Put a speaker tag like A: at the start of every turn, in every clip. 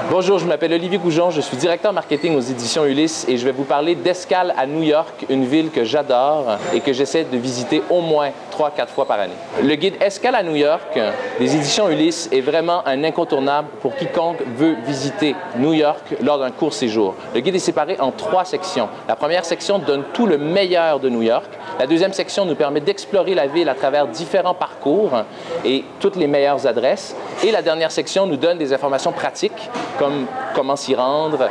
A: Bonjour, je m'appelle Olivier Goujon, je suis directeur marketing aux éditions Ulysse et je vais vous parler d'Escale à New York, une ville que j'adore et que j'essaie de visiter au moins 3-4 fois par année. Le guide Escale à New York des éditions Ulysse est vraiment un incontournable pour quiconque veut visiter New York lors d'un court séjour. Le guide est séparé en 3 sections. La première section donne tout le meilleur de New York. La deuxième section nous permet d'explorer la ville à travers différents parcours et toutes les meilleures adresses. Et la dernière section nous donne des informations pratiques comme comment s'y rendre,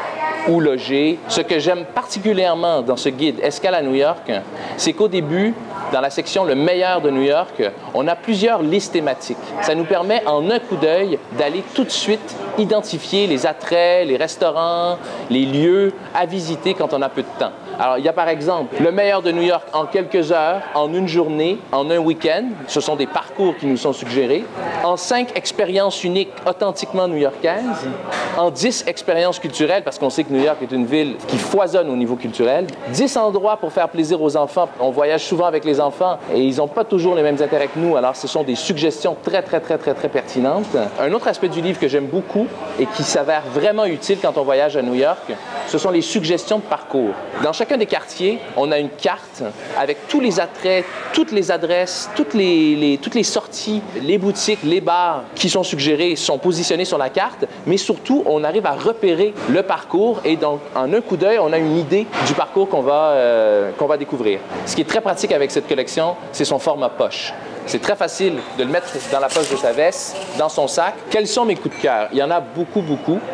A: où loger. Ce que j'aime particulièrement dans ce guide Escale à New York, c'est qu'au début, dans la section Le meilleur de New York, on a plusieurs listes thématiques. Ça nous permet en un coup d'œil d'aller tout de suite identifier les attraits, les restaurants, les lieux à visiter quand on a peu de temps. Alors, il y a par exemple le meilleur de New York en quelques heures, en une journée, en un week-end. Ce sont des parcours qui nous sont suggérés. En 5 expériences uniques authentiquement new-yorkaises. En 10 expériences culturelles, parce qu'on sait que New York est une ville qui foisonne au niveau culturel. 10 endroits pour faire plaisir aux enfants. On voyage souvent avec les enfants et ils n'ont pas toujours les mêmes intérêts que nous. Alors, ce sont des suggestions très pertinentes. Un autre aspect du livre que j'aime beaucoup et qui s'avère vraiment utile quand on voyage à New York, ce sont les suggestions de parcours. Dans chacun des quartiers, on a une carte avec tous les attraits, toutes les adresses, toutes les sorties, les boutiques, les bars qui sont suggérés, sont positionnés sur la carte, mais surtout, on arrive à repérer le parcours et donc, en un coup d'œil, on a une idée du parcours qu'on va découvrir. Ce qui est très pratique avec cette collection, c'est son format poche. C'est très facile de le mettre dans la poche de sa veste, dans son sac. Quels sont mes coups de cœur? Il y en a beaucoup.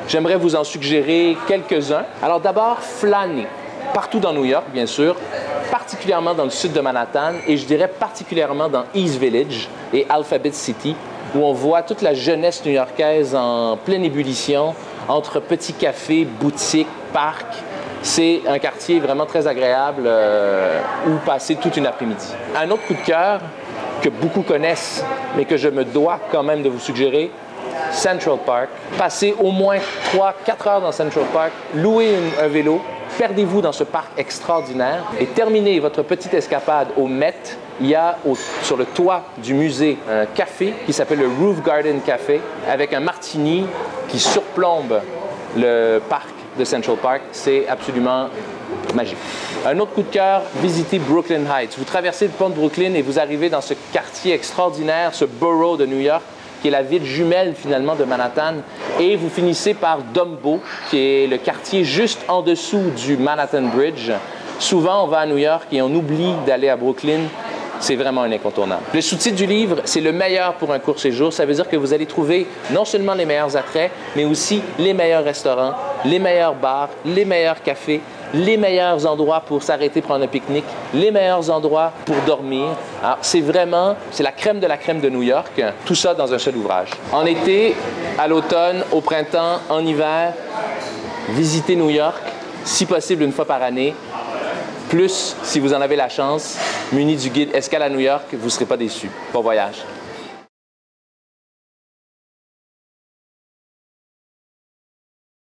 A: J'aimerais vous en suggérer quelques-uns. Alors d'abord, flâner. Partout dans New York, bien sûr, particulièrement dans le sud de Manhattan et je dirais particulièrement dans East Village et Alphabet City, où on voit toute la jeunesse new-yorkaise en pleine ébullition, entre petits cafés, boutiques, parcs. C'est un quartier vraiment très agréable où passer toute une après-midi. Un autre coup de cœur que beaucoup connaissent, mais que je me dois quand même de vous suggérer, Central Park. Passez au moins 3-4 heures dans Central Park, louez un vélo, perdez-vous dans ce parc extraordinaire et terminez votre petite escapade au Met. Il y a sur le toit du musée un café qui s'appelle le Roof Garden Café avec un martini qui surplombe le parc de Central Park. C'est absolument magique. Un autre coup de cœur, visitez Brooklyn Heights. Vous traversez le pont de Brooklyn et vous arrivez dans ce quartier extraordinaire, ce borough de New York, qui est la ville jumelle finalement de Manhattan, et vous finissez par Dumbo, qui est le quartier juste en dessous du Manhattan Bridge. Souvent, on va à New York et on oublie d'aller à Brooklyn. C'est vraiment un incontournable. Le sous-titre du livre, c'est le meilleur pour un court séjour. Ça veut dire que vous allez trouver non seulement les meilleurs attraits, mais aussi les meilleurs restaurants, les meilleurs bars, les meilleurs cafés, les meilleurs endroits pour s'arrêter prendre un pique-nique, les meilleurs endroits pour dormir. Alors, c'est la crème de New York, tout ça dans un seul ouvrage. En été, à l'automne, au printemps, en hiver, visitez New York, si possible une fois par année. Plus, si vous en avez la chance, muni du guide Escale à New York, vous ne serez pas déçus. Bon voyage!